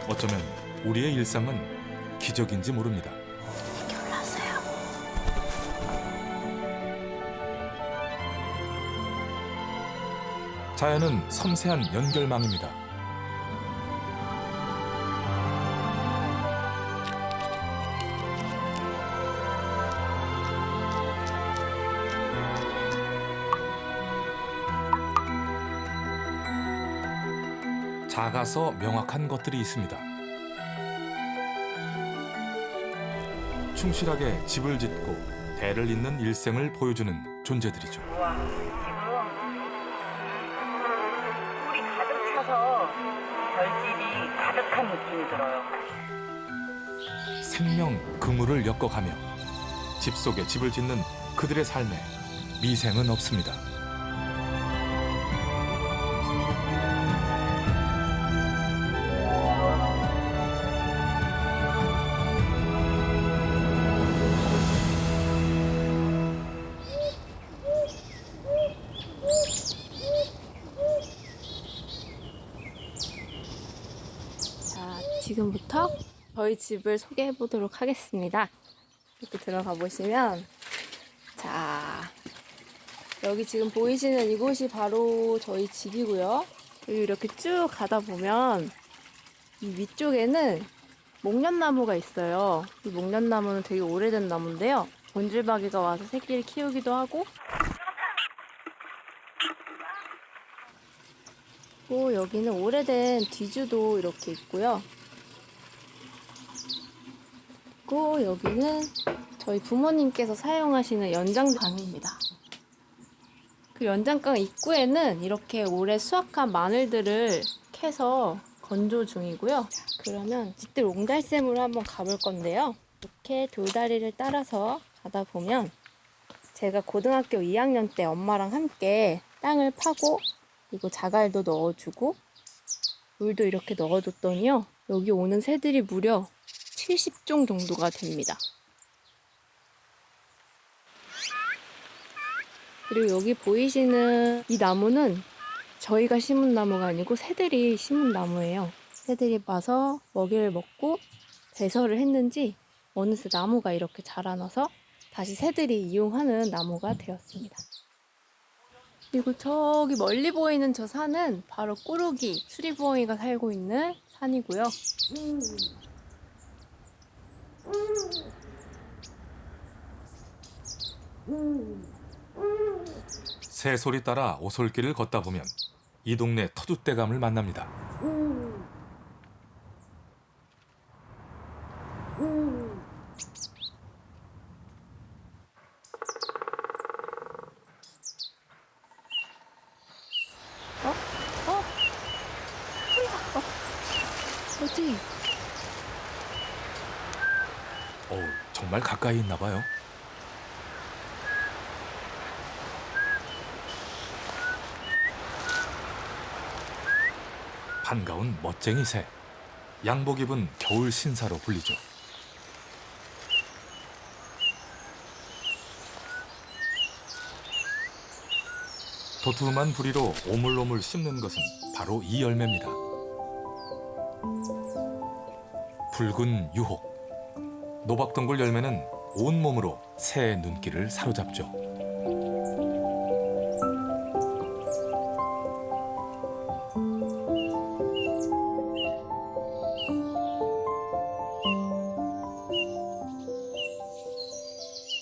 어쩌면 우리의 일상은 기적인지 모릅니다. 올라왔어요. 자연은 섬세한 연결망입니다. 작아서 명확한 것들이 있습니다. 충실하게 집을 짓고 대를 잇는 일생을 보여주는 존재들이죠. 우와, 지금 꿀이 가득 차서 별집이 가득한 느낌이 들어요. 생명 그물을 엮어가며 집 속에 집을 짓는 그들의 삶에 미생은 없습니다. 자, 지금부터 저희 집을 소개해 보도록 하겠습니다. 이렇게 들어가 보시면, 자, 여기 지금 보이시는 이곳이 바로 저희 집이고요. 그리고 이렇게 쭉 가다 보면 이 위쪽에는 목련나무가 있어요. 이 목련나무는 되게 오래된 나무인데요. 곤질박이가 와서 새끼를 키우기도 하고, 또 여기는 오래된 뒤주도 이렇게 있고요. 그리고 여기는 저희 부모님께서 사용하시는 연장강입니다. 그 연장강 입구에는 이렇게 올해 수확한 마늘들을 캐서 건조 중이고요. 그러면 집들 옹달샘으로 한번 가볼 건데요. 이렇게 돌다리를 따라서 가다 보면 제가 고등학교 2학년 때 엄마랑 함께 땅을 파고 그리고 자갈도 넣어주고 물도 이렇게 넣어줬더니요. 여기 오는 새들이 무려 70종 정도가 됩니다. 그리고 여기 보이시는 이 나무는 저희가 심은 나무가 아니고 새들이 심은 나무예요. 새들이 와서 먹이를 먹고 배설을 했는지 어느새 나무가 이렇게 자라나서 다시 새들이 이용하는 나무가 되었습니다. 그리고 저기 멀리 보이는 저 산은 바로 꾸루기, 수리부엉이가 살고 있는 산이고요. 새소리 따라 오솔길을 걷다 보면 이 동네 터줏대감을 만납니다. 어디? 정말 가까이 있나 봐요. 반가운 멋쟁이 새. 양복 입은 겨울 신사로 불리죠. 도톰한 부리로 오물오물 씹는 것은 바로 이 열매입니다. 붉은 유혹. 노박덩굴 열매는 온몸으로 새의 눈길을 사로잡죠.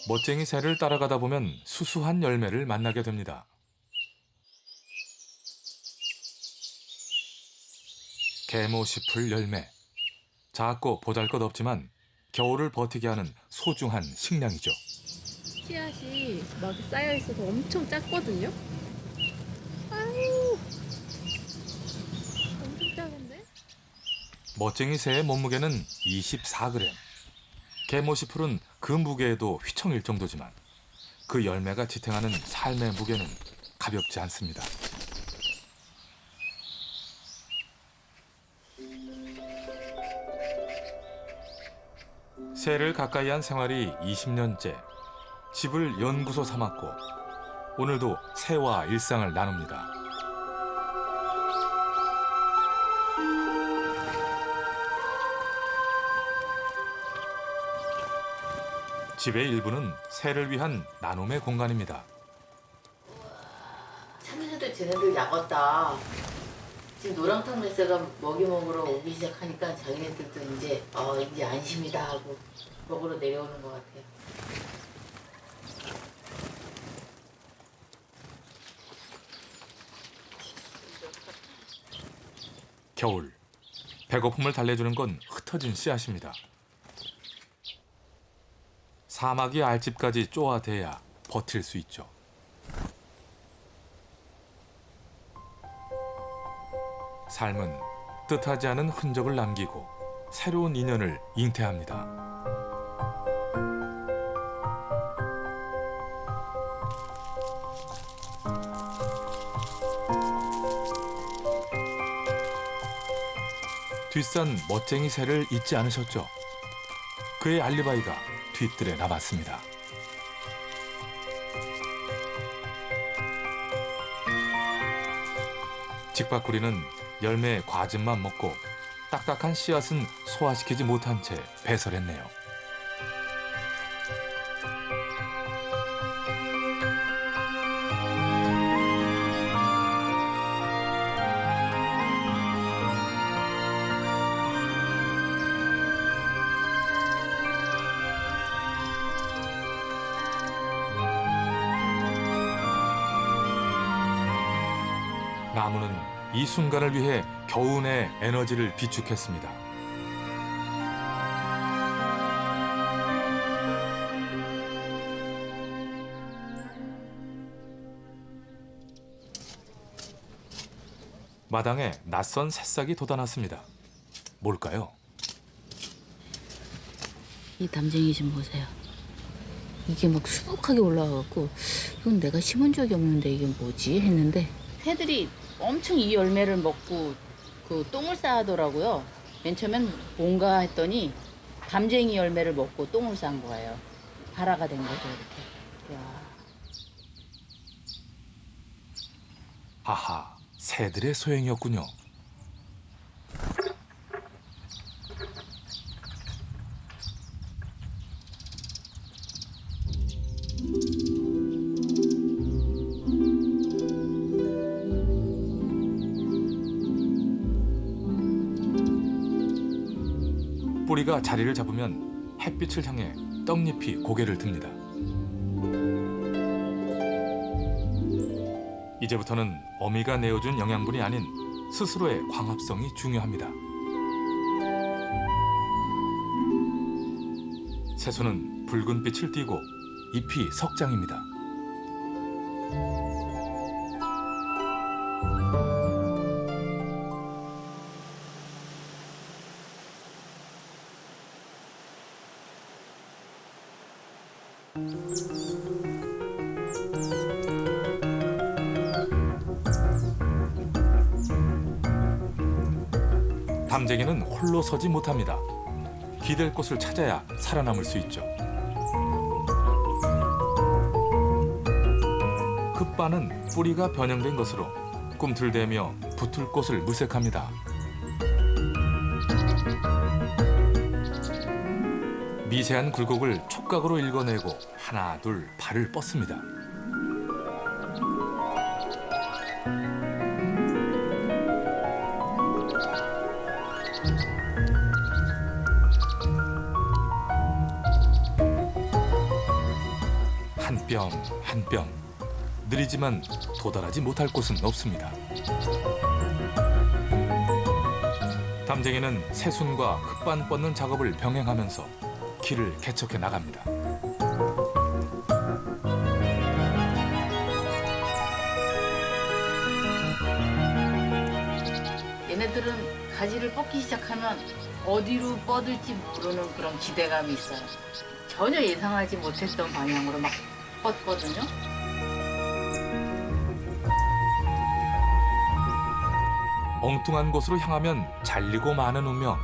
멋쟁이 새를 따라가다 보면 수수한 열매를 만나게 됩니다. 개모시풀 열매. 작고 보잘것없지만 겨울을 버티게 하는 소중한 식량이죠. 씨앗이 막 쌓여 있어서 엄청 작거든요. 아유, 엄청 작은데? 멋쟁이 새의 몸무게는 24g. 개모시풀은 그 무게에도 휘청일 정도지만 그 열매가 지탱하는 삶의 무게는 가볍지 않습니다. 새를 가까이 한 생활이 20년째. 집을 연구소 삼았고 오늘도 새와 일상을 나눕니다. 집의 일부는 새를 위한 나눔의 공간입니다. 참새들 쟤네들 약었다. 지금 노랑탕 매새가 먹이 먹으러 오기 시작하니까 자기네들도 이제 안심이다 하고 먹으러 내려오는 것 같아요. 겨울, 배고픔을 달래주는 건 흩어진 씨앗입니다. 사마귀 알집까지 쪼아대야 버틸 수 있죠. 삶은 뜻하지 않은 흔적을 남기고 새로운 인연을 잉태합니다. 뒷산 멋쟁이 새를 잊지 않으셨죠? 그의 알리바이가 뒤뜰에 남았습니다. 직박구리는 열매의 과즙만 먹고 딱딱한 씨앗은 소화시키지 못한 채 배설했네요. 나무는 이 순간을 위해 겨우내 에너지를 비축했습니다. 마당에 낯선 새싹이 돋아났습니다. 뭘까요? 이 담쟁이 좀 보세요. 이게 막 수북하게 올라와갖고 이건 내가 심은 적이 없는데 이게 뭐지 했는데 새들이 엄청 이 열매를 먹고 그 똥을 싸더라고요. 맨 처음엔 뭔가 했더니 담쟁이 열매를 먹고 똥을 싼 거예요. 발화가 된 거죠, 이렇게. 이야. 하하, 새들의 소행이었군요. 뿌리가 자리를 잡으면 햇빛을 향해 떡잎이 고개를 듭니다. 이제부터는 어미가 내어준 영양분이 아닌 스스로의 광합성이 중요합니다. 새소는 붉은 빛을 띠고 잎이 석장입니다. 담쟁이는 홀로 서지 못합니다. 기댈 곳을 찾아야 살아남을 수 있죠. 흙바는 뿌리가 변형된 것으로 꿈틀대며 붙을 곳을 물색합니다. 미세한 굴곡을 촉각으로 읽어내고 하나 둘 발을 뻗습니다. 한 뼘 한 뼘 느리지만 도달하지 못할 곳은 없습니다. 담쟁이는 새순과 흙반 뻗는 작업을 병행하면서 길을 개척해 나갑니다. 얘네들은 가지를 뻗기 시작하면 어디로 뻗을지 모르는 그런 기대감이 있어요. 전혀 예상하지 못했던 방향으로 막 뻗거든요. 엉뚱한 곳으로 향하면 잘리고 마는 운명.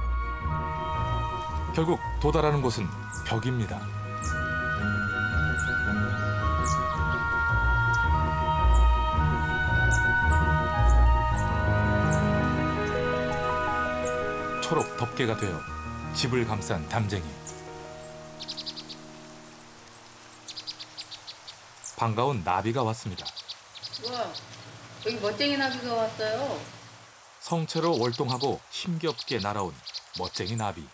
결국 도달하는 곳은 벽입니다. 초록 덮개가 되어 집을 감싼 담쟁이. 반가운 나비가 왔습니다. 우와, 여기 멋쟁이 나비가 왔어요. 성체로 월동하고 힘겹게 날아온 멋쟁이 나비.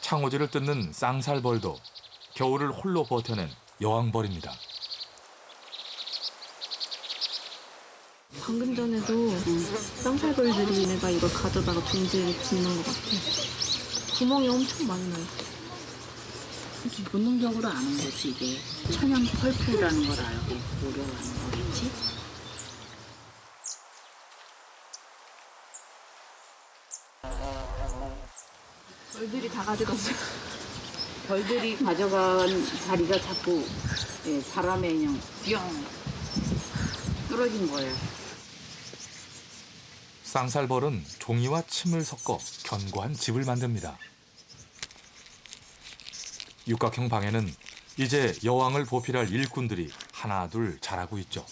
창호지를 뜯는 쌍살벌도 겨울을 홀로 버텨낸 여왕벌입니다. 방금 전에도 쌍살벌들이 내가 이걸 가져다가 둥지를 짓는 것 같아. 구멍이 엄청 많아요. 본능적으로 아는 거지 이게. 천연 펄프라는 걸 알고 노력하는 거겠지. 벌들이 다 가져갔어요. 벌들이 가져간 자리가 자꾸 바람에 그냥 뿅 떨어진 거예요. 쌍살벌은 종이와 침을 섞어 견고한 집을 만듭니다. 육각형 방에는 이제 여왕을 보필할 일꾼들이 하나둘 자라고 있죠.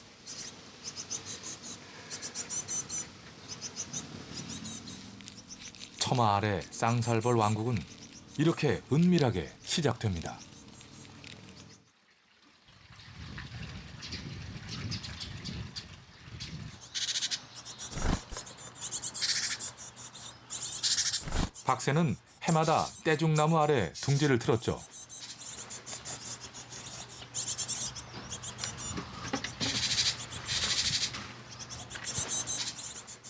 처마 아래 쌍살벌 왕국은 이렇게 은밀하게 시작됩니다. 박새는 해마다 떼죽나무 아래 둥지를 틀었죠.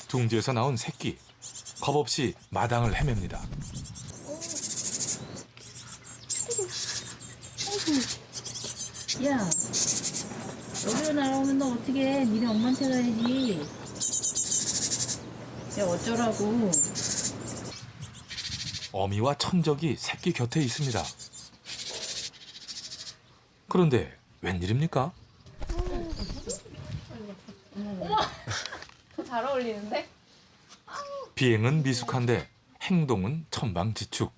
둥지에서 나온 새끼, 겁없이 마당을 헤맵니다. 야, 여기로 날아오면 너 어떻게 해? 니네 엄마한테 가야지. 야, 어쩌라고. 어미와 천적이 새끼 곁에 있습니다. 그런데 웬일입니까? 잘 어울리는데? 비행은 미숙한데 행동은 천방지축.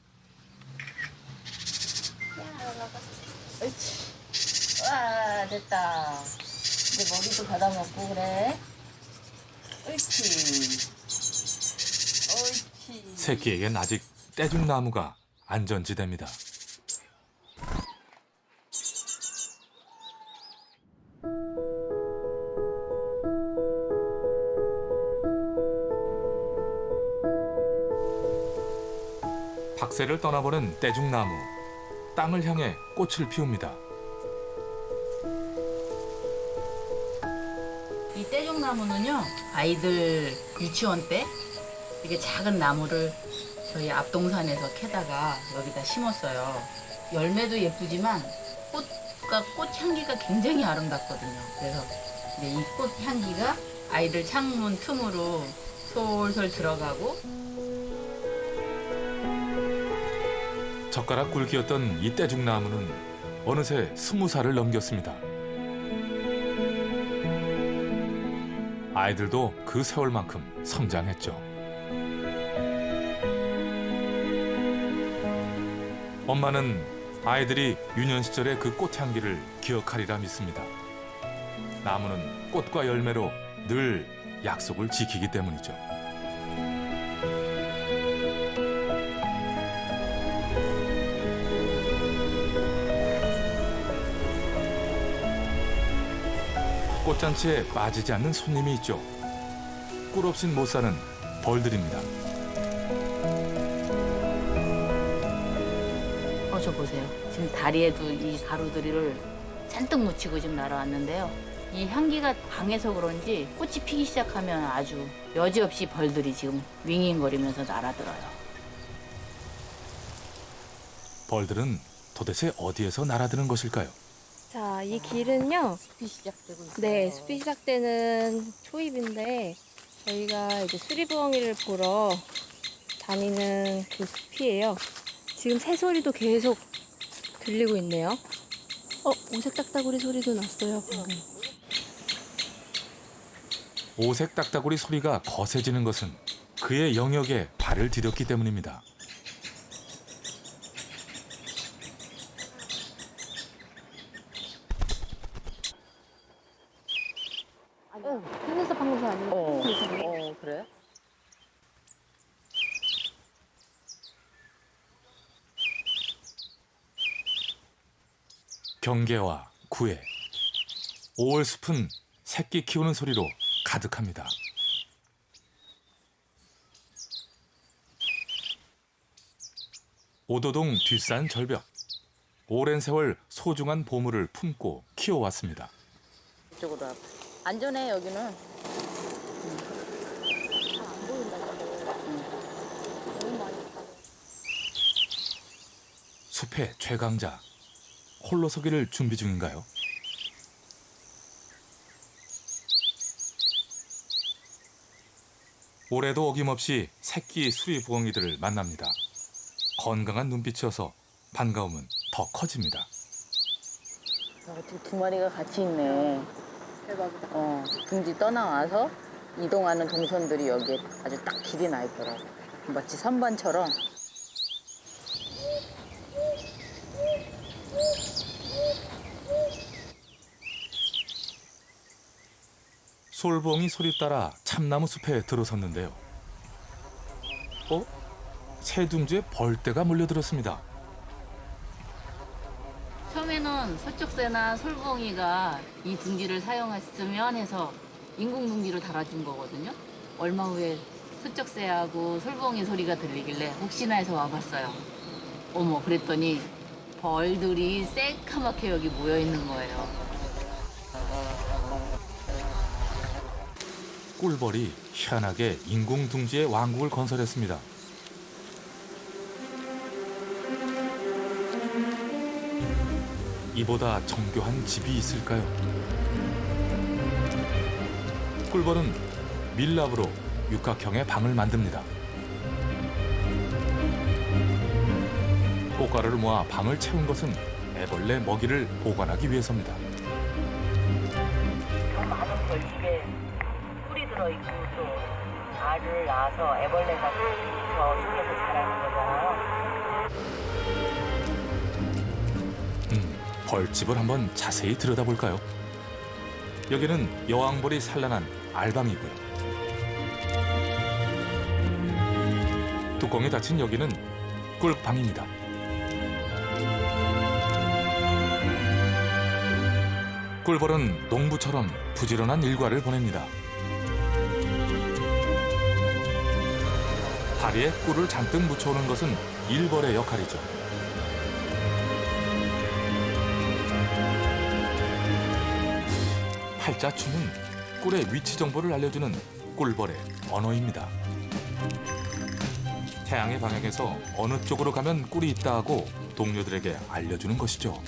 와, 됐다. 이제 머리도 받아먹고 그래. 옳지. 옳지. 새끼에겐 아직 떼죽나무가 안전지대입니다. 박새를 떠나보는 떼죽나무. 땅을 향해 꽃을 피웁니다. 이 떼죽나무는요, 아이들 유치원 때 이게 작은 나무를 저희 앞동산에서 캐다가 여기다 심었어요. 열매도 예쁘지만 꽃 향기가 굉장히 아름답거든요. 그래서 이제 이 꽃 향기가 아이들 창문 틈으로 솔솔 들어가고. 젓가락 굵기였던 이 떼죽나무는 어느새 20살을 넘겼습니다. 아이들도 그 세월만큼 성장했죠. 엄마는 아이들이 유년 시절의 그 꽃향기를 기억하리라 믿습니다. 나무는 꽃과 열매로 늘 약속을 지키기 때문이죠. 꽃잔치에 빠지지 않는 손님이 있죠. 꿀 없인 못 사는 벌들입니다. 저 보세요. 지금 다리에도 이 가루들이를 잔뜩 묻히고 지금 날아왔는데요. 이 향기가 강해서 그런지 꽃이 피기 시작하면 아주 여지없이 벌들이 지금 윙윙거리면서 날아들어요. 벌들은 도대체 어디에서 날아드는 것일까요? 자, 이 길은요. 숲이 시작되고 있어요. 네, 숲이 시작되는 초입인데 저희가 이제 수리부엉이를 보러 다니는 그 숲이에요. 지금 새소리도 계속 들리고 있네요. 오색 딱따구리 소리도 났어요, 방금. 오색 딱따구리 소리가 거세지는 것은 그의 영역에 발을 디뎠기 때문입니다. 하늘에서 방금 아니에요? 그래? 경계와 구애, 5월 숲은 새끼 키우는 소리로 가득합니다. 오도동 뒷산 절벽. 오랜 세월 소중한 보물을 품고 키워왔습니다. 이쪽으로 와봐. 안전해 여기는. 숲의 최강자. 홀로 서기를 준비 중인가요? 올해도 어김없이 새끼 수리부엉이들을 만납니다. 건강한 눈빛이어서 반가움은 더 커집니다. 어떻게 두 마리가 같이 있네. 대박이다. 둥지 떠나와서 이동하는 동선들이 여기에 아주 딱 길이 나 있더라고. 마치 선반처럼. 솔봉이 소리 따라 참나무 숲에 들어섰는데요. 새 둥지에 벌떼가 몰려들었습니다. 처음에는 서쪽새나 솔봉이가 이 둥지를 사용했으면 해서 인공둥지로 달아준 거거든요. 얼마 후에 서쪽새하고 솔봉이 소리가 들리길래 혹시나 해서 와봤어요. 어머, 그랬더니 벌들이 새카맣게 여기 모여 있는 거예요. 꿀벌이 희한하게 인공둥지에 왕국을 건설했습니다. 이보다 정교한 집이 있을까요? 꿀벌은 밀랍으로 육각형의 방을 만듭니다. 꽃가루를 모아 방을 채운 것은 애벌레 먹이를 보관하기 위해서입니다. 저 많은 벌집에 꿀이 들어있고 또 알을 낳아서 애벌레가 저 속에서 자라는 거잖아요. 벌집을 한번 자세히 들여다볼까요? 여기는 여왕벌이 산란한 알방이고요. 뚜껑이 닫힌 여기는 꿀방입니다. 꿀벌은 농부처럼 부지런한 일과를 보냅니다. 다리에 꿀을 잔뜩 묻혀오는 것은 일벌의 역할이죠. 팔자춤은 꿀의 위치 정보를 알려주는 꿀벌의 언어입니다. 태양의 방향에서 어느 쪽으로 가면 꿀이 있다 하고 동료들에게 알려주는 것이죠.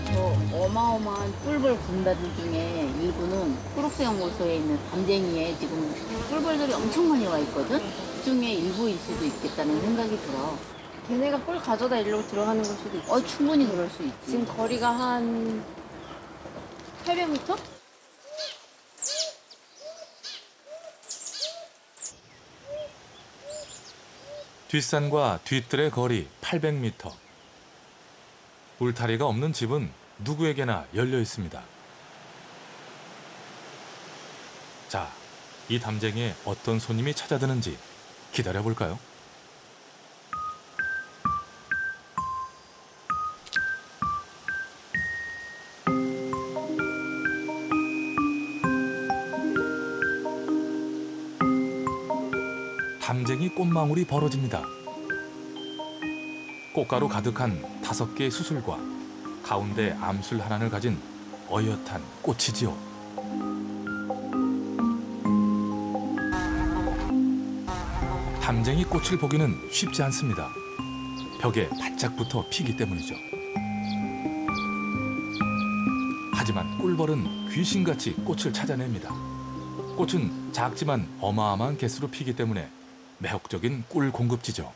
저 어마어마한 꿀벌 군단들 중에 일부는 초록새 연구소에 있는 담쟁이에 지금 꿀벌들이 엄청 많이 와 있거든? 그 중에 일부일 수도 있겠다는 생각이 들어. 걔네가 꿀 가져다 일로 들어가는 걸 수도 있지. 충분히 그럴 수 있지. 지금 거리가 한 800m? 뒷산과 뒤뜰의 거리 800m. 울타리가 없는 집은 누구에게나 열려 있습니다. 자, 이 담쟁이에 어떤 손님이 찾아드는지 기다려볼까요? 담쟁이 꽃망울이 벌어집니다. 꽃가루 가득한 5개의 수술과 가운데 암술 하나를 가진 어엿한 꽃이지요. 담쟁이 꽃을 보기는 쉽지 않습니다. 벽에 바짝 붙어 피기 때문이죠. 하지만 꿀벌은 귀신같이 꽃을 찾아냅니다. 꽃은 작지만 어마어마한 개수로 피기 때문에 매혹적인 꿀 공급지죠.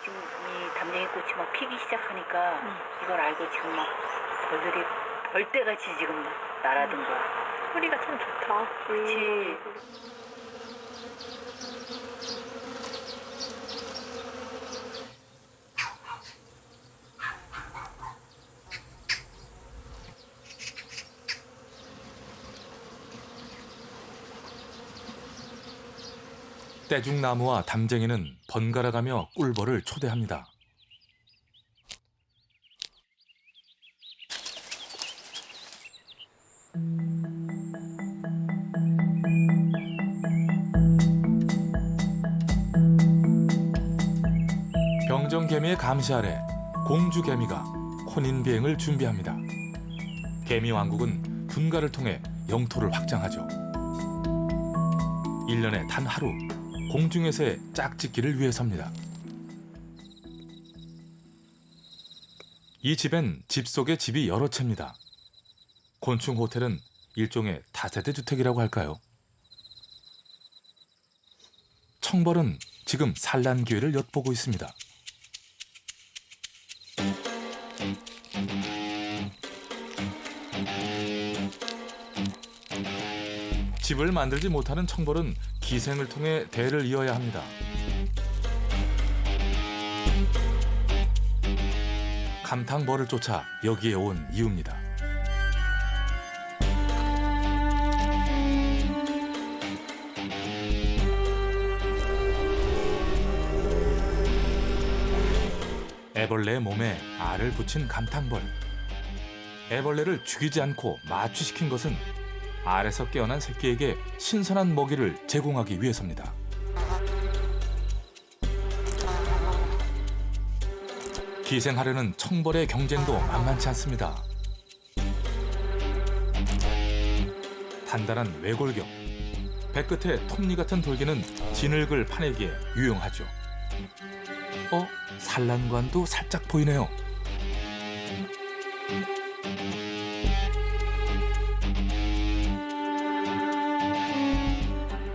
지금 이 담쟁이 꽃이 막 피기 시작하니까 이걸 알고 지금 막 벌들이 벌떼같이 지금 날아든 거야. 소리가 참 좋다. 그치. 떼죽나무와 담쟁이는 번갈아가며 꿀벌을 초대합니다. 병정개미의 감시 아래 공주개미가 혼인비행을 준비합니다. 개미왕국은 분가를 통해 영토를 확장하죠. 1년에 단 하루 공중에서의 짝짓기를 위해서입니다. 이 집엔 집 속에 집이 여러 채입니다. 곤충 호텔은 일종의 다세대 주택이라고 할까요? 청벌은 지금 산란 기회를 엿보고 있습니다. 집을 만들지 못하는 청벌은 기생을 통해 대를 이어야 합니다. 감탕벌을 쫓아 여기에 온 이유입니다. 애벌레의 몸에 알을 붙인 감탕벌. 애벌레를 죽이지 않고 마취시킨 것은 알에서 깨어난 새끼에게 신선한 먹이를 제공하기 위해서입니다. 기생하려는 청벌의 경쟁도 만만치 않습니다. 단단한 외골격, 배끝에 톱니 같은 돌기는 진흙을 파내기에 유용하죠. 산란관도 살짝 보이네요.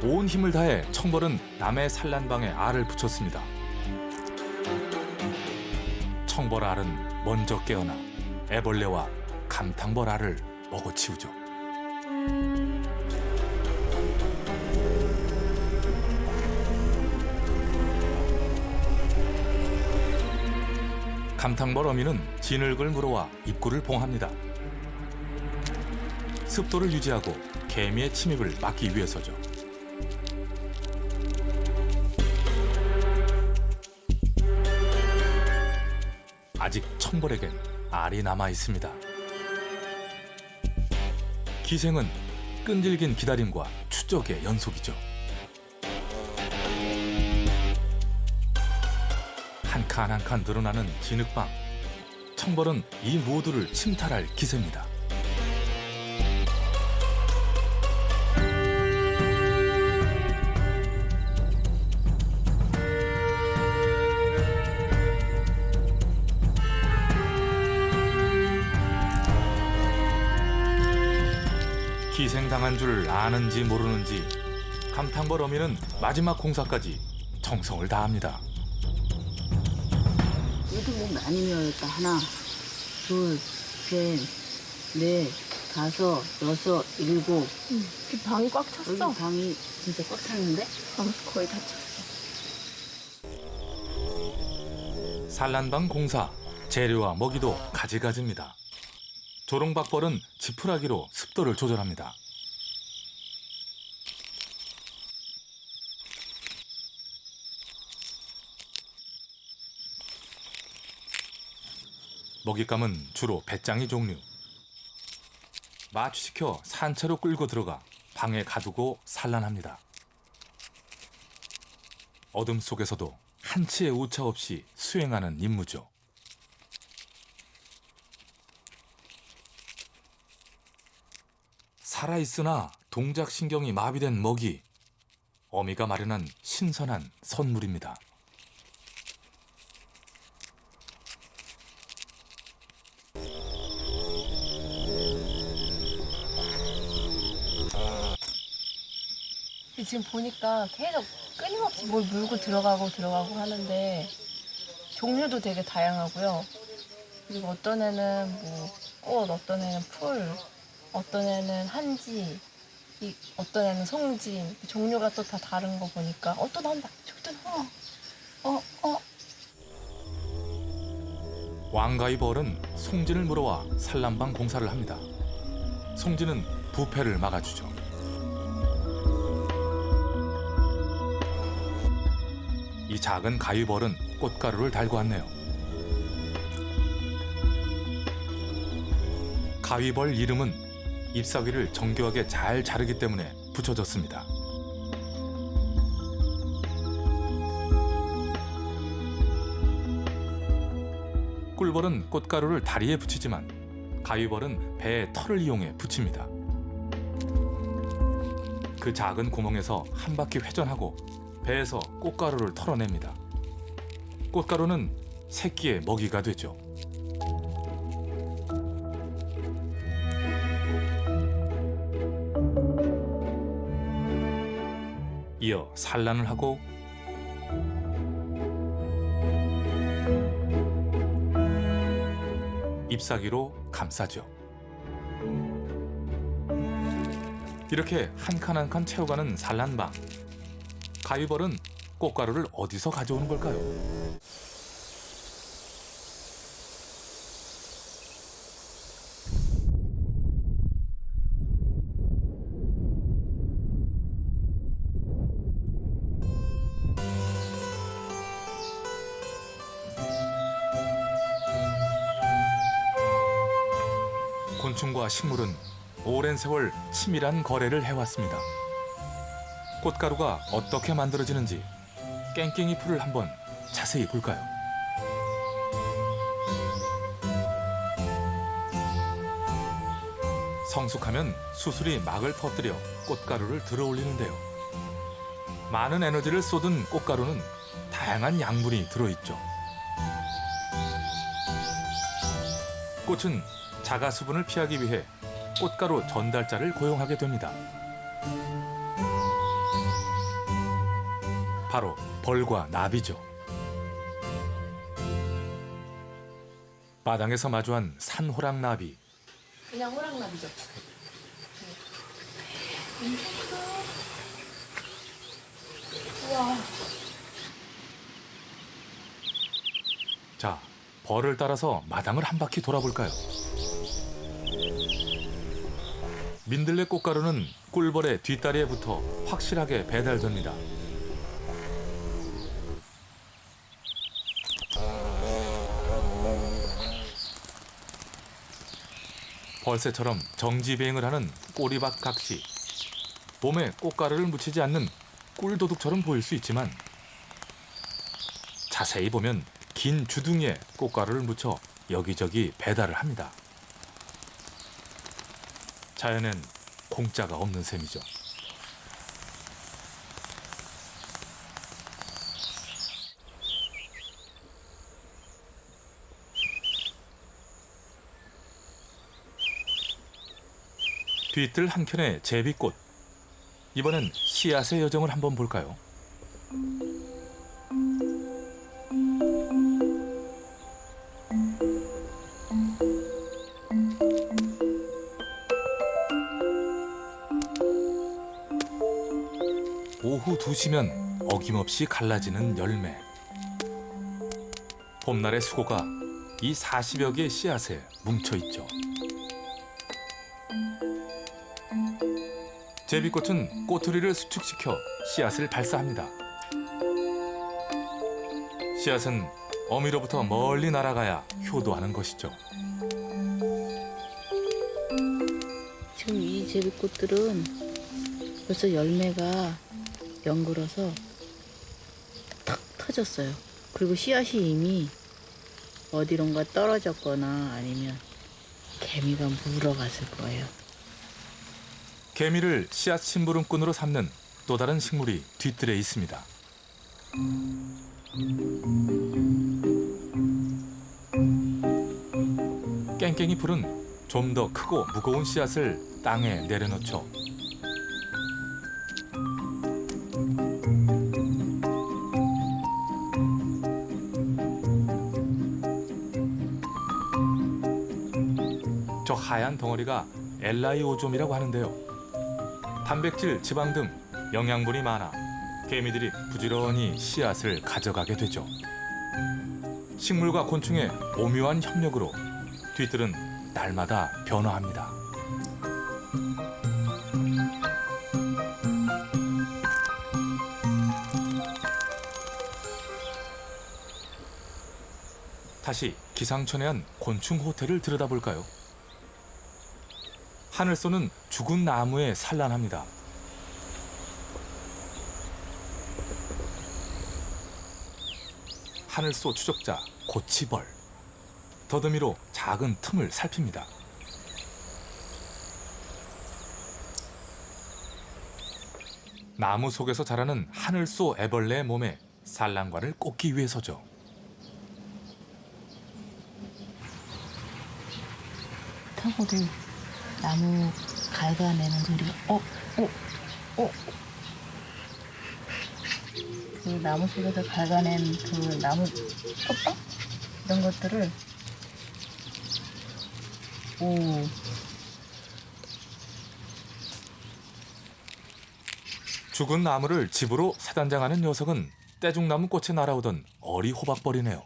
온 힘을 다해 청벌은 남의 산란방에 알을 붙였습니다. 청벌 알은 먼저 깨어나 애벌레와 감탕벌 알을 먹어치우죠. 감탕벌 어미는 진흙을 물어와 입구를 봉합니다. 습도를 유지하고 개미의 침입을 막기 위해서죠. 아직 청벌에겐 알이 남아 있습니다. 기생은 끈질긴 기다림과 추적의 연속이죠. 한 칸 한 칸 늘어나는 진흙방. 청벌은 이 모두를 침탈할 기세입니다. 기생당한 줄 아는지 모르는지 감탕벌 어미는 마지막 공사까지 정성을 다합니다. 이렇게 뭐 많이 메어있다. 하나, 둘, 셋, 넷, 다섯, 여섯, 일곱. 방이 꽉 여기 찼어. 방이 진짜 꽉 찼는데? 방 거의 다 찼어. 산란방 공사, 재료와 먹이도 가지가지입니다. 조롱박벌은 지푸라기로 습도를 조절합니다. 먹잇감은 주로 배짱이 종류. 마취시켜 산채로 끌고 들어가 방에 가두고 산란합니다. 어둠 속에서도 한치의 오차 없이 수행하는 임무죠. 살아있으나 동작신경이 마비된 먹이. 어미가 마련한 신선한 선물입니다. 지금 보니까 계속 끊임없이 뭘 물고 들어가고 하는데 종류도 되게 다양하고요. 그리고 어떤 애는 뭐 꽃, 어떤 애는 풀, 어떤 애는 한지, 이 어떤 애는 송진, 종류가 또 다 다른 거 보니까 또 나온다. 저기 또 나와. 왕가위벌은 송진을 물어와 산란방 공사를 합니다. 송진은 부패를 막아주죠. 이 작은 가위벌은 꽃가루를 달고 왔네요. 가위벌 이름은 잎사귀를 정교하게 잘 자르기 때문에 붙여졌습니다. 꿀벌은 꽃가루를 다리에 붙이지만 가위벌은 배의 털을 이용해 붙입니다. 그 작은 구멍에서 한 바퀴 회전하고 배에서 꽃가루를 털어냅니다. 꽃가루는 새끼의 먹이가 되죠. 이어 산란을 하고 잎사귀로 감싸죠. 이렇게 한 칸 한 칸 채워가는 산란방. 가위벌은 꽃가루를 어디서 가져오는 걸까요? 곤충과 식물은 오랜 세월 치밀한 거래를 해왔습니다. 꽃가루가 어떻게 만들어지는지 깽깽이 풀을 한번 자세히 볼까요? 성숙하면 수술이 막을 퍼뜨려 꽃가루를 들어올리는데요. 많은 에너지를 쏟은 꽃가루는 다양한 양분이 들어있죠. 꽃은 자가 수분을 피하기 위해 꽃가루 전달자를 고용하게 됩니다. 바로 벌과 나비죠. 마당에서 마주한 산호랑나비. 그냥 호랑나비죠. 우와. 자, 벌을 따라서 마당을 한 바퀴 돌아볼까요? 민들레 꽃가루는 꿀벌의 뒷다리에 붙어 확실하게 배달됩니다. 벌새처럼 정지비행을 하는 꼬리박 각시. 몸에 꽃가루를 묻히지 않는 꿀도둑처럼 보일 수 있지만 자세히 보면 긴 주둥이에 꽃가루를 묻혀 여기저기 배달을 합니다. 자연엔 공짜가 없는 셈이죠. 뒤뜰 한켠의 제비꽃. 이번엔 씨앗의 여정을 한번 볼까요? 오후 2시면 어김없이 갈라지는 열매. 봄날의 수고가 이 40여 개의 씨앗에 뭉쳐있죠. 제비꽃은 꼬투리를 수축시켜 씨앗을 발사합니다. 씨앗은 어미로부터 멀리 날아가야 효도하는 것이죠. 지금 이 제비꽃들은 벌써 열매가 연글어서 탁 터졌어요. 그리고 씨앗이 이미 어디론가 떨어졌거나 아니면 개미가 물어갔을 거예요. 개미를 씨앗 심부름꾼으로 삼는 또 다른 식물이 뒤뜰에 있습니다. 깽깽이 풀은 좀 더 크고 무거운 씨앗을 땅에 내려놓죠. 저 하얀 덩어리가 엘라이오좀이라고 하는데요. 단백질, 지방 등 영양분이 많아 개미들이 부지런히 씨앗을 가져가게 되죠. 식물과 곤충의 오묘한 협력으로 뒤뜰은 날마다 변화합니다. 다시 기상천외 한 곤충 호텔을 들여다볼까요? 하늘소는 죽은 나무에 산란합니다. 하늘소 추적자 고치벌. 더듬이로 작은 틈을 살핍니다. 나무 속에서 자라는 하늘소 애벌레의 몸에 산란관을 꽂기 위해서죠. 타고도 나무 갉아내는 소리가 그 나무 속에서 갉아낸 그 나무 꽃빵 이런 것들을 죽은 나무를 집으로 사단장하는 녀석은 떼죽나무 꽃에 날아오던 어리 호박벌이네요.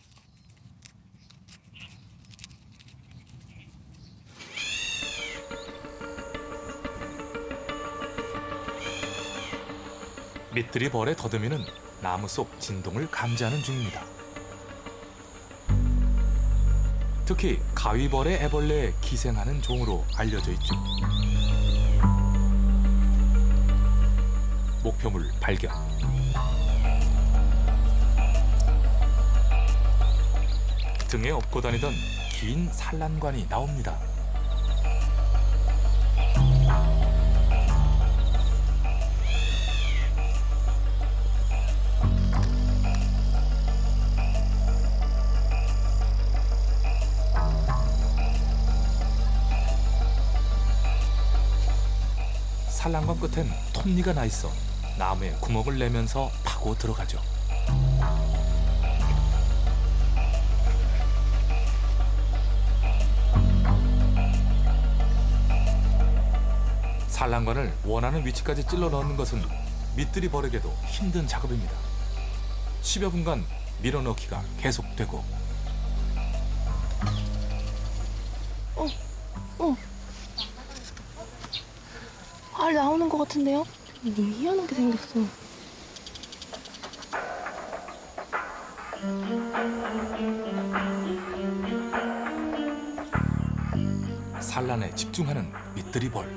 밑들이 벌의 더듬이는 나무 속 진동을 감지하는 중입니다. 특히 가위벌의 애벌레에 기생하는 종으로 알려져 있죠. 목표물 발견. 등에 업고 다니던 긴 산란관이 나옵니다. 산란관 끝엔 톱니가 나 있어 나무에 구멍을 내면서 파고 들어가죠. 산란관을 원하는 위치까지 찔러 넣는 것은 밑들이 벌에게도 힘든 작업입니다. 10여 분간 밀어넣기가 계속되고 알 나오는 것 같은데요? 너무 희한하게 생겼어. 산란에 집중하는 밑들이 벌.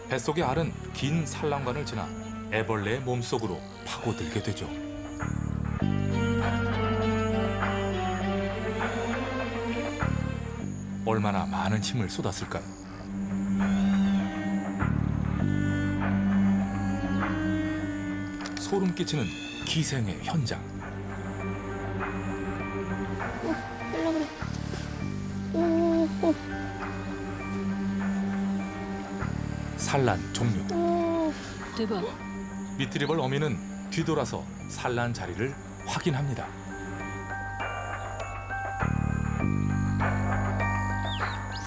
뱃속의 알은 긴 산란관을 지나 애벌레의 몸속으로 파고들게 되죠. 얼마나 많은 힘을 쏟았을까요? 소름 끼치는 기생의 현장. 빨라 그래. 오. 산란 종료. 대박. 밑드리벌 어미는 뒤돌아서 산란 자리를 확인합니다.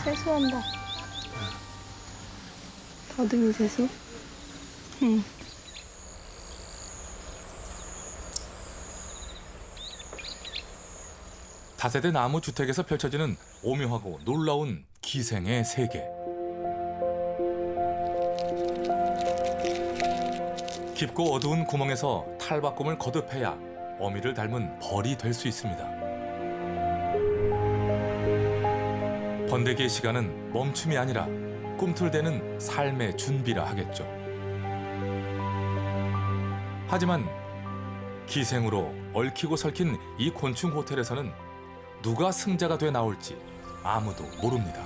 세수한다. 더듬이 세수? 응. 다세대 나무 주택에서 펼쳐지는 오묘하고 놀라운 기생의 세계. 깊고 어두운 구멍에서 탈바꿈을 거듭해야 어미를 닮은 벌이 될 수 있습니다. 번데기의 시간은 멈춤이 아니라 꿈틀대는 삶의 준비라 하겠죠. 하지만 기생으로 얽히고 설킨 이 곤충 호텔에서는 누가 승자가 돼 나올지 아무도 모릅니다.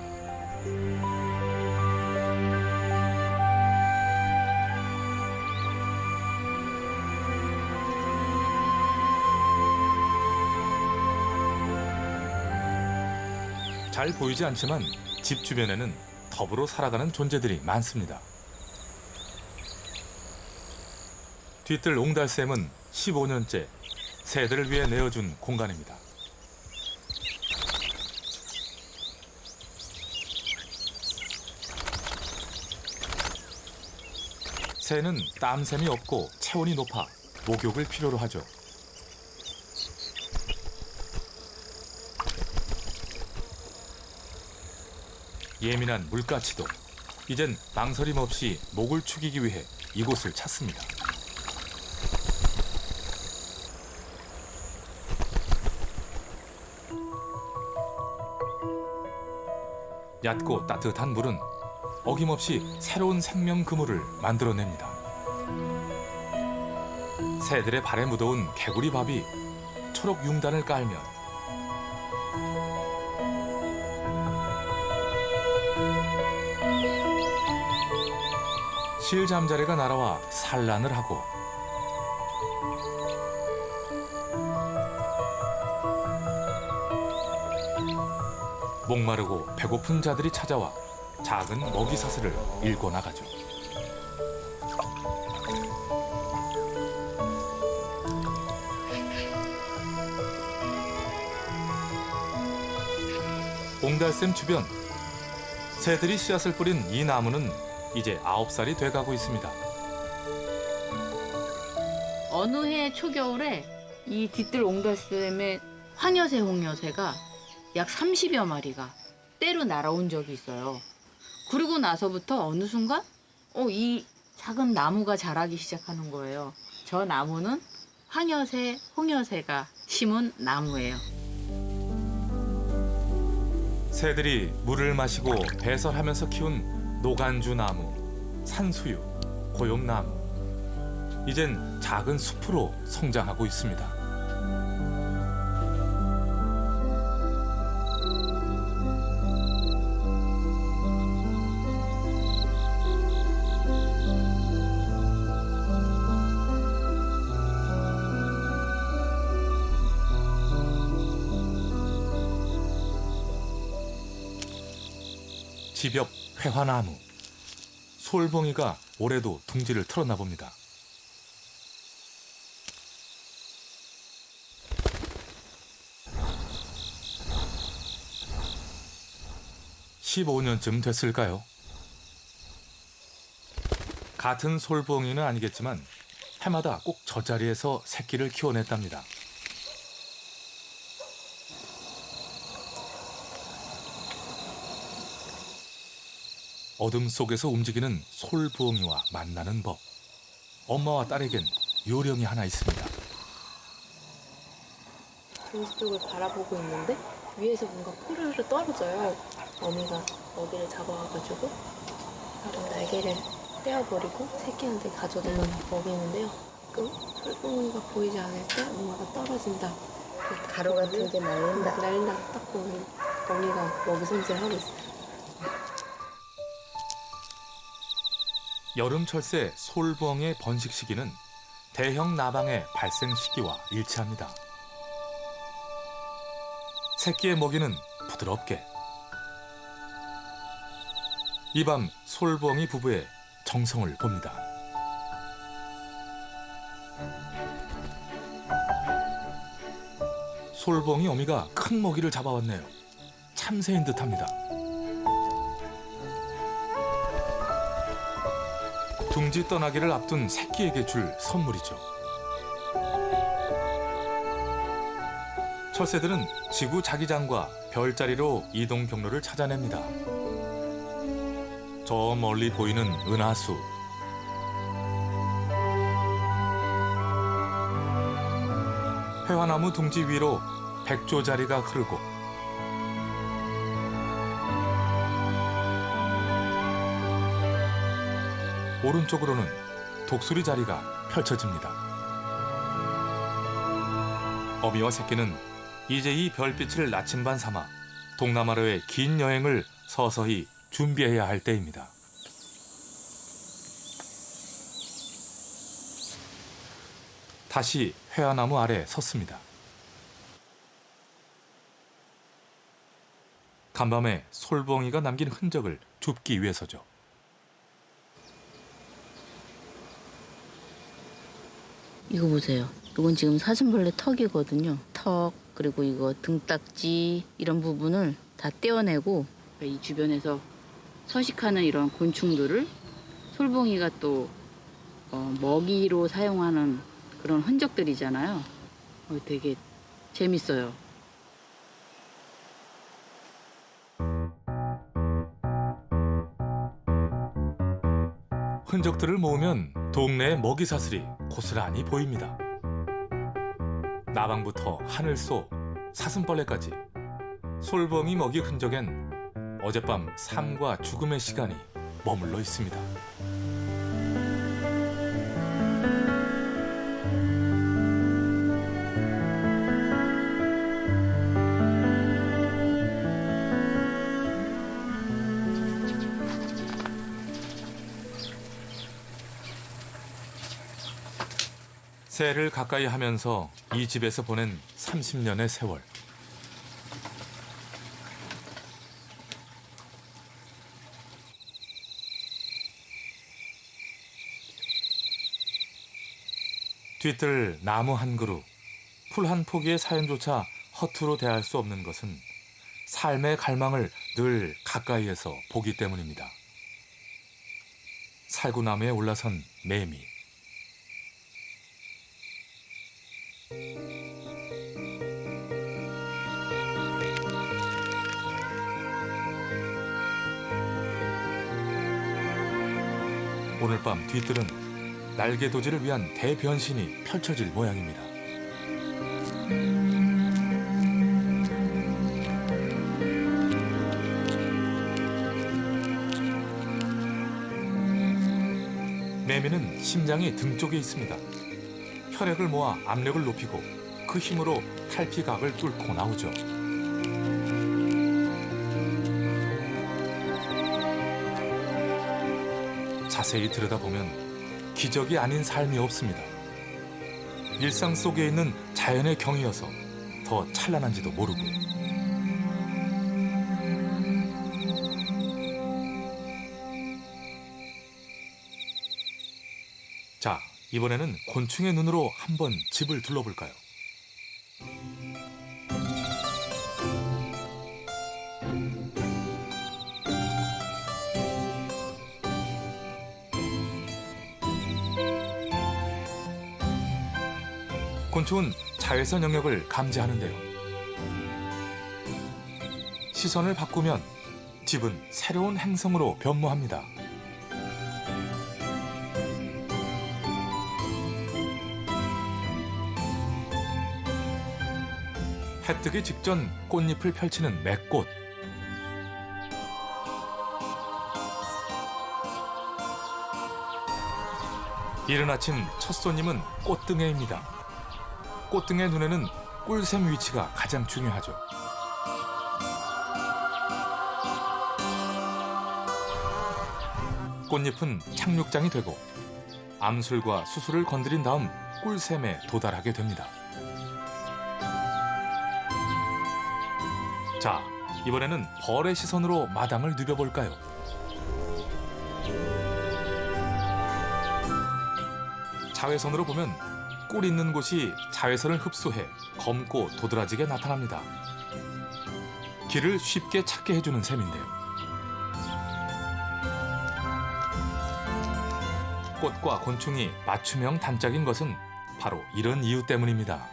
잘 보이지 않지만 집 주변에는 더불어 살아가는 존재들이 많습니다. 뒤뜰 옹달샘은 15년째 새들을 위해 내어준 공간입니다. 새는 땀샘이 없고 체온이 높아 목욕을 필요로 하죠. 예민한 물가치도 이젠 망설임 없이 목을 축이기 위해 이곳을 찾습니다. 얕고 따뜻한 물은 어김없이 새로운 생명 그물을 만들어냅니다. 새들의 발에 묻어온 개구리 밥이 초록 융단을 깔면 실잠자리가 날아와 산란을 하고 목마르고 배고픈 자들이 찾아와 작은 먹이 사슬을 일궈 나가죠. 옹달샘 주변 새들이 씨앗을 뿌린 이 나무는 이제 9살이 돼가고 있습니다. 어느 해 초겨울에 이 뒤뜰 옹달샘에 황여새, 홍여새가 약 30여 마리가 때로 날아온 적이 있어요. 그리고 나서부터 어느 순간 이 작은 나무가 자라기 시작하는 거예요. 저 나무는 황여새, 홍여새가 심은 나무예요. 새들이 물을 마시고 배설하면서 키운 노간주 나무, 산수유, 고용나무. 이젠 작은 숲으로 성장하고 있습니다. 집 옆 회화나무. 솔봉이가 올해도 둥지를 틀었나 봅니다. (15년쯤) 됐을까요? 같은 솔봉이는 아니겠지만 해마다 꼭 저 자리에서 새끼를 키워냈답니다. 어둠 속에서 움직이는 솔부엉이와 만나는 법. 엄마와 딸에겐 요령이 하나 있습니다. 둥지 쪽을 바라보고 있는데 위에서 뭔가 푸르르 떨어져요. 어미가 먹이를 잡아와가지고 바로 날개를 떼어버리고 새끼한테 가져다가 먹이는데요. 그 솔부엉이가 보이지 않을 때 엄마가 떨어진다. 가루 같은 게 날린다. 날린다 딱 보면 어미가 먹이 손질을 하고 있어요. 여름철새 솔부엉이의 번식 시기는 대형 나방의 발생 시기와 일치합니다. 새끼의 먹이는 부드럽게. 이 밤 솔부엉이 부부의 정성을 봅니다. 솔부엉이 어미가 큰 먹이를 잡아왔네요. 참새인 듯합니다. 둥지 떠나기를 앞둔 새끼에게 줄 선물이죠. 철새들은 지구 자기장과 별자리로 이동 경로를 찾아냅니다. 저 멀리 보이는 은하수. 회화나무 둥지 위로 백조자리가 흐르고 오른쪽으로는 독수리 자리가 펼쳐집니다. 어미와 새끼는 이제 이 별빛을 나침반 삼아 동남아로의 긴 여행을 서서히 준비해야 할 때입니다. 다시 회화나무 아래 섰습니다. 간밤에 솔봉이가 남긴 흔적을 줍기 위해서죠. 이거 보세요. 이건 지금 사슴벌레 턱이거든요. 턱, 그리고 이거 등딱지 이런 부분을 다 떼어내고 이 주변에서 서식하는 이런 곤충들을 솔봉이가 또 먹이로 사용하는 그런 흔적들이잖아요. 되게 재밌어요. 흔적들을 모으면 동네의 먹이 사슬이 고스란히 보입니다. 나방부터 하늘소, 사슴벌레까지 솔범이 먹이 흔적엔 어젯밤 삶과 죽음의 시간이 머물러 있습니다. 새를 가까이 하면서 이 집에서 보낸 30년의 세월. 뒤뜰 나무 한 그루, 풀 한 포기의 사연조차 허투루 대할 수 없는 것은 삶의 갈망을 늘 가까이에서 보기 때문입니다. 살구나무에 올라선 매미. 오늘 밤 뒤뜰은 날개도지를 위한 대변신이 펼쳐질 모양입니다. 매미는 심장이 등 쪽에 있습니다. 혈액을 모아 압력을 높이고 그 힘으로 탈피각을 뚫고 나오죠. 자세히 들여다보면 기적이 아닌 삶이 없습니다. 일상 속에 있는 자연의 경이어서 더 찬란한지도 모르고요. 자, 이번에는 곤충의 눈으로 한번 집을 둘러볼까요? 곤충은 자외선 영역을 감지하는데요. 시선을 바꾸면 집은 새로운 행성으로 변모합니다. 해 뜨기 직전 꽃잎을 펼치는 맥꽃. 이른 아침 첫 손님은 꽃등에입니다. 꽃등의 눈에는 꿀샘 위치가 가장 중요하죠. 꽃잎은 착륙장이 되고 암술과 수술을 건드린 다음 꿀샘에 도달하게 됩니다. 자, 이번에는 벌의 시선으로 마당을 누벼볼까요? 자외선으로 보면 꿀 있는 곳이 자외선을 흡수해 검고 도드라지게 나타납니다. 길을 쉽게 찾게 해주는 셈인데요. 꽃과 곤충이 맞춤형 단짝인 것은 바로 이런 이유 때문입니다.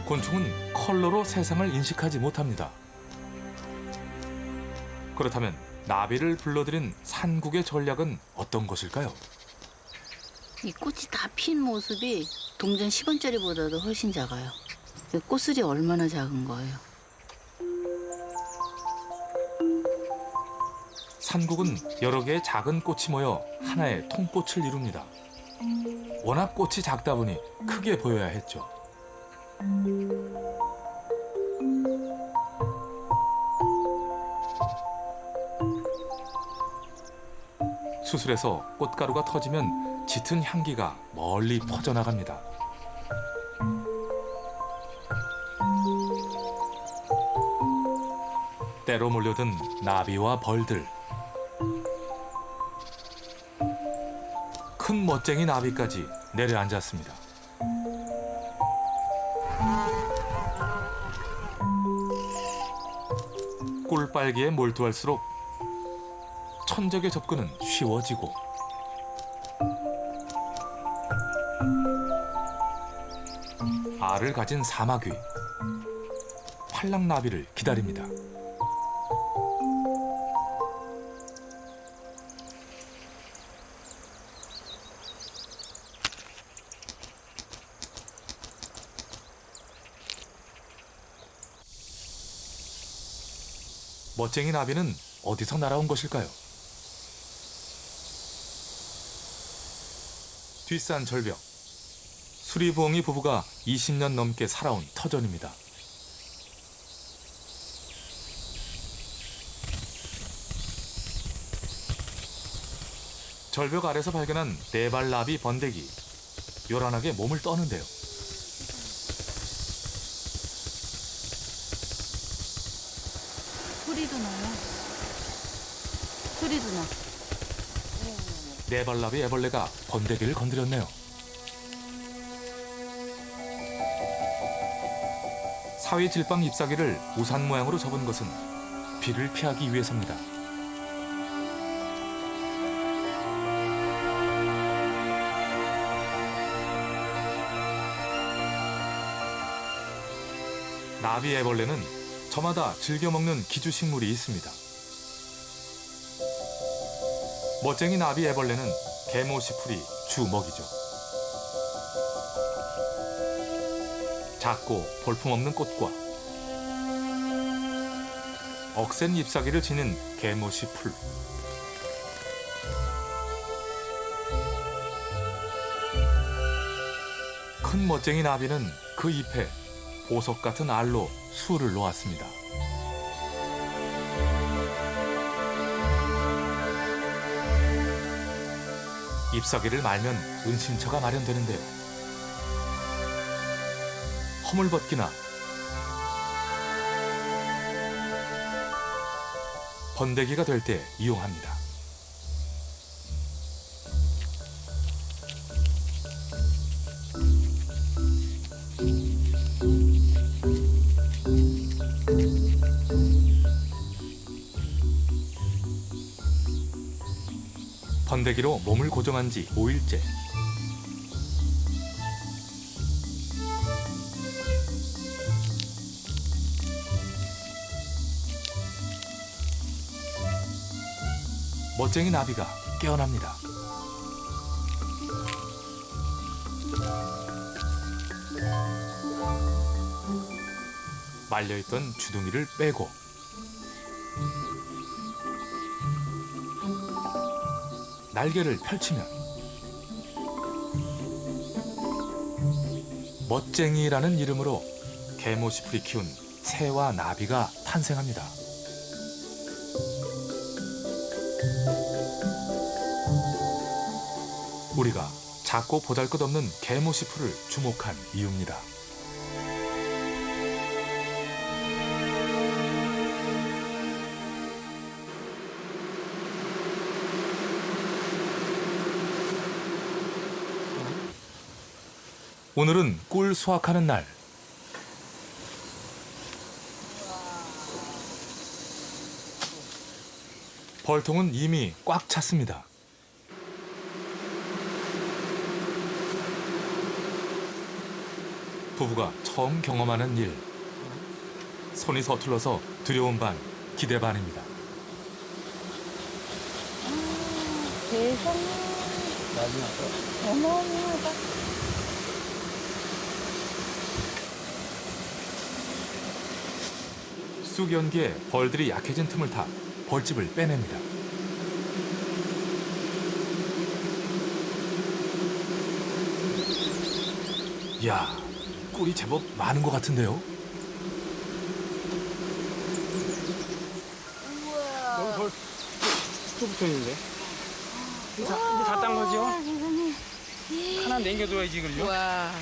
곤충은 컬러로 세상을 인식하지 못합니다. 그렇다면 나비를 불러들인 산국의 전략은 어떤 것일까요? 이 꽃이 다 핀 모습이 동전 10원짜리보다도 훨씬 작아요. 그 꽃술이 얼마나 작은 거예요. 산국은 여러 개의 작은 꽃이 모여 하나의 통꽃을 이룹니다. 워낙 꽃이 작다 보니 크게 보여야 했죠. 수술에서 꽃가루가 터지면 짙은 향기가 멀리 퍼져나갑니다. 때로 몰려든 나비와 벌들. 큰 멋쟁이 나비까지 내려앉았습니다. 꿀빨기에 몰두할수록 천적의 접근은 쉬워지고 알을 가진 사마귀, 팔랑나비를 기다립니다. 멋쟁이 나비는 어디서 날아온 것일까요? 뒷산 절벽. 수리부엉이 부부가 20년 넘게 살아온 터전입니다. 절벽 아래서 발견한 네발나비 번데기. 요란하게 몸을 떠는데요. 소리도 나요. 소리도 나. 네발나비 애벌레가 번데기를 건드렸네요. 사위 질방 잎사귀를 우산 모양으로 접은 것은 비를 피하기 위해서입니다. 나비 애벌레는 저마다 즐겨 먹는 기주식물이 있습니다. 멋쟁이 나비 애벌레는 개모시풀이 주 먹이죠. 작고 볼품없는 꽃과 억센 잎사귀를 지닌 개모시풀. 큰 멋쟁이 나비는 그 잎에 보석 같은 알로 술을 놓았습니다. 잎사귀를 말면 은신처가 마련되는데요. 허물벗기나 번데기가 될 때 이용합니다. 번데기로 몸을 고정한 지 5일째. 멋쟁이 나비가 깨어납니다. 말려있던 주둥이를 빼고 날개를 펼치면 멋쟁이라는 이름으로 개모시풀이 키운 새와 나비가 탄생합니다. 우리가 작고 보잘것없는 개모시풀을 주목한 이유입니다. 오늘은 꿀 수확하는 날. 벌통은 이미 꽉 찼습니다. 부부가 처음 경험하는 일. 손이 서툴러서 두려움 반, 기대 반입니다. 세상에. 어마어마하다. 쑥 연기에 벌들이 약해진 틈을 타 벌집을 빼냅니다. 이야, 꿀이 제법 많은 것 같은데요? 여기 벌 또 붙어 있는데. 이제 다 딴 거죠? 하나 남겨둬야지 그걸요. 와.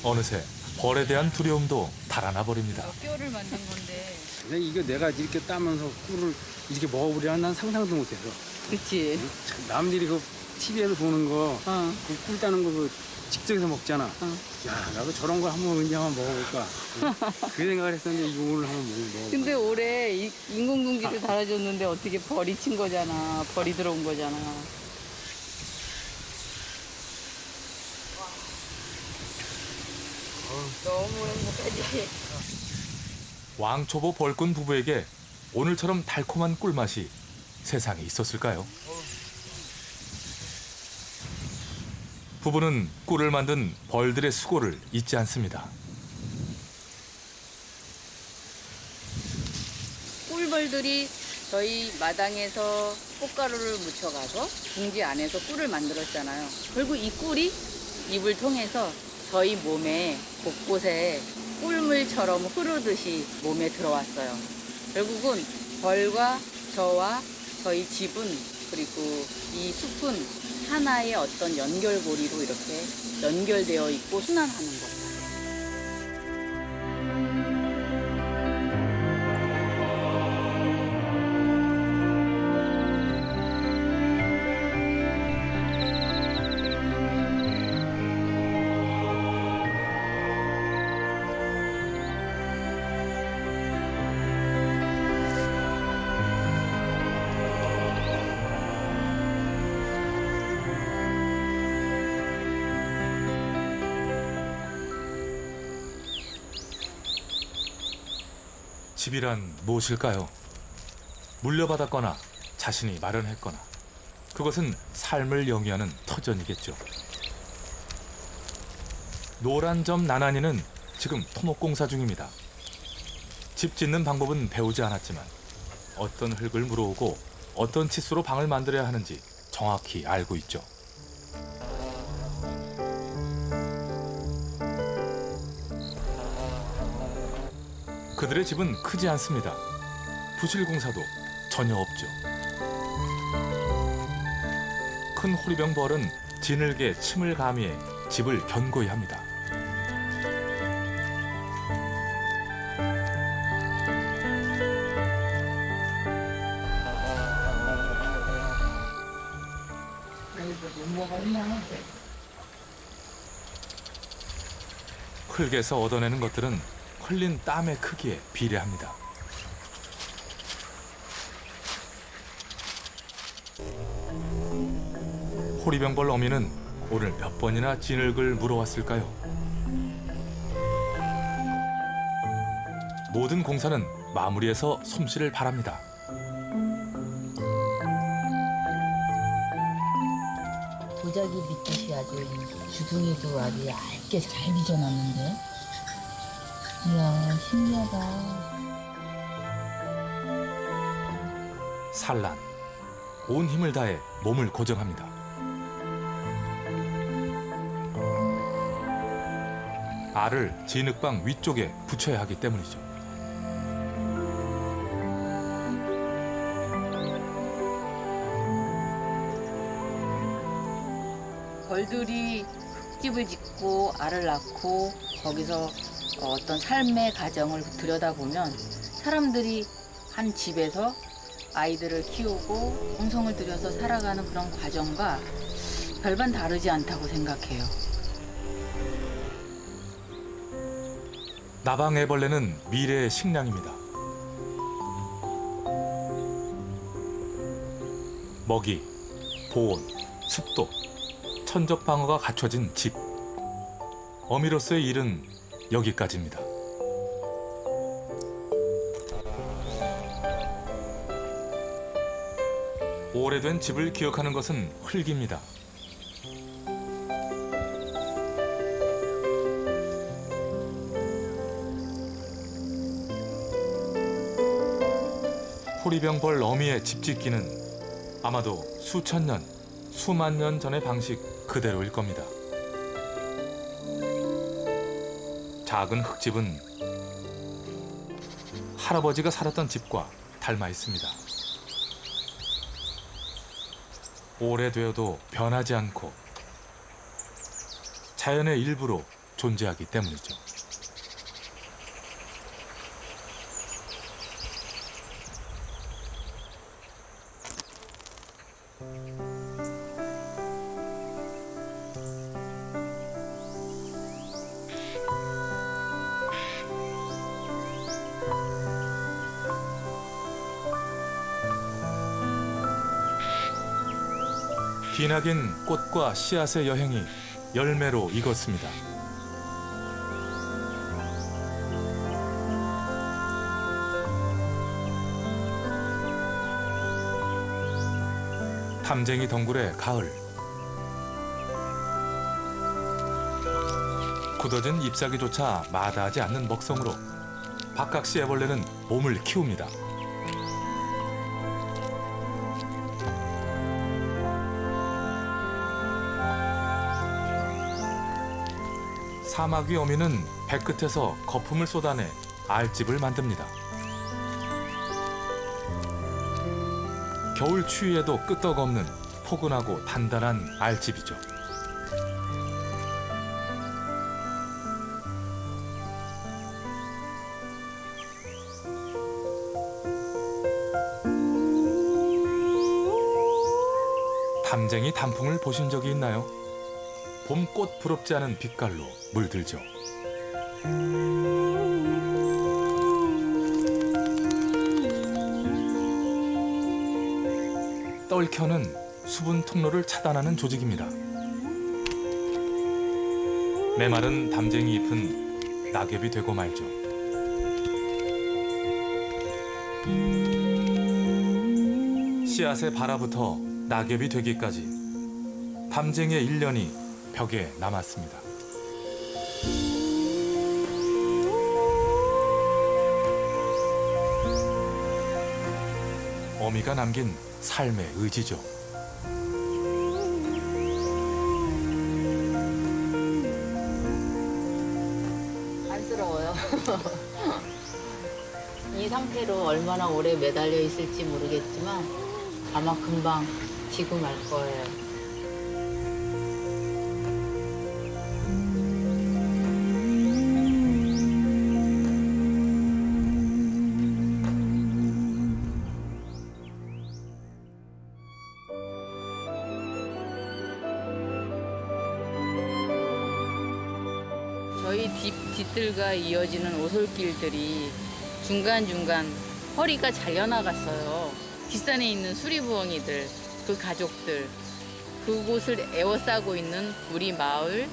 어느새 벌에 대한 두려움도 달아나 버립니다. 뼈를 만든 건데. 근데 이거 내가 이렇게 따면서 꿀을 이렇게 먹어보려 난 상상도 못해서. 그치. 참 남들이 그 TV에서 보는 거, 어. 꿀 따는 거 그 직접해서 먹잖아. 야, 나도 저런 거 한번 언제 한번 먹어볼까. 그 생각을 했었는데 이거 오늘 한번 먹어볼까. 근데 올해 인공둥기를 달아줬는데 어떻게 벌이 친 거잖아. 벌이 들어온 거잖아. 너무 행복하지. 왕초보 벌꾼 부부에게 오늘처럼 달콤한 꿀맛이 세상에 있었을까요? 부부는 꿀을 만든 벌들의 수고를 잊지 않습니다. 꿀벌들이 저희 마당에서 꽃가루를 묻혀가서 둥지 안에서 꿀을 만들었잖아요. 결국 이 꿀이 입을 통해서 저희 몸에 곳곳에 꿀물처럼 흐르듯이 몸에 들어왔어요. 결국은 벌과 저와 저희 집은 그리고 이 숲은 하나의 어떤 연결고리로 이렇게 연결되어 있고 순환하는 거예요. 집이란 무엇일까요? 물려받았거나 자신이 마련했거나 그것은 삶을 영위하는 터전이겠죠. 노란 점 나나니는 지금 토목공사 중입니다. 집 짓는 방법은 배우지 않았지만 어떤 흙을 물어오고 어떤 치수로 방을 만들어야 하는지 정확히 알고 있죠. 그들의 집은 크지 않습니다. 부실 공사도 전혀 없죠. 큰 호리병 벌은 지늘개 침을 가미해 집을 견고히 합니다. 흙에서 얻어내는 것들은 흘린 땀의 크기에 비례합니다. 호리병벌 어미는 오늘 몇 번이나 진흙을 물어왔을까요? 모든 공사는 마무리해서 솜씨를 바랍니다. 도자기 밑듯이 아주 주둥이도 아주 얇게 잘 빚어놨는데. 이야, 신기하다. 산란, 온 힘을 다해 몸을 고정합니다. 알을 진흙방 위쪽에 붙여야 하기 때문이죠. 벌들이 흙집을 짓고 알을 낳고 거기서 어떤 삶의 과정을 들여다보면 사람들이 한 집에서 아이들을 키우고 공성을 들여서 살아가는 그런 과정과 별반 다르지 않다고 생각해요. 나방애벌레는 미래의 식량입니다. 먹이, 보온, 습도, 천적 방어가 갖춰진 집. 어미로서의 일은 여기까지입니다. 오래된 집을 기억하는 것은 흙입니다. 호리병벌 어미의 집짓기는 아마도 수천 년, 수만 년 전의 방식 그대로일 겁니다. 작은 흙집은 할아버지가 살았던 집과 닮아 있습니다. 오래되어도 변하지 않고 자연의 일부로 존재하기 때문이죠. 기나긴 꽃과 씨앗의 여행이 열매로 익었습니다. 탐쟁이 덩굴의 가을. 굳어진 잎사귀조차 마다하지 않는 먹성으로 박학시 애벌레는 몸을 키웁니다. 사막 위 어미는 배끝에서 거품을 쏟아내 알집을 만듭니다. 겨울 추위에도 끄떡없는 포근하고 단단한 알집이죠. 탐쟁이 단풍을 보신 적이 있나요? 봄꽃 부럽지 않은 빛깔로 물들죠. 떨켜는 수분 통로를 차단하는 조직입니다. 메마른 담쟁이 잎은 낙엽이 되고 말죠. 씨앗의 발아부터 낙엽이 되기까지 담쟁이의 1년이 벽에 남았습니다. 어미가 남긴 삶의 의지죠. 안쓰러워요. 이 상태로 얼마나 오래 매달려 있을지 모르겠지만 아마 금방 지고 말 거예요. 저희 뒤뜰과 이어지는 오솔길들이 중간중간 허리가 잘려나갔어요. 뒷산에 있는 수리부엉이들, 그 가족들, 그곳을 에워싸고 있는 우리 마을,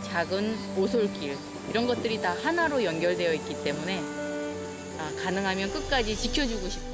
작은 오솔길 이런 것들이 다 하나로 연결되어 있기 때문에 가능하면 끝까지 지켜주고 싶어요.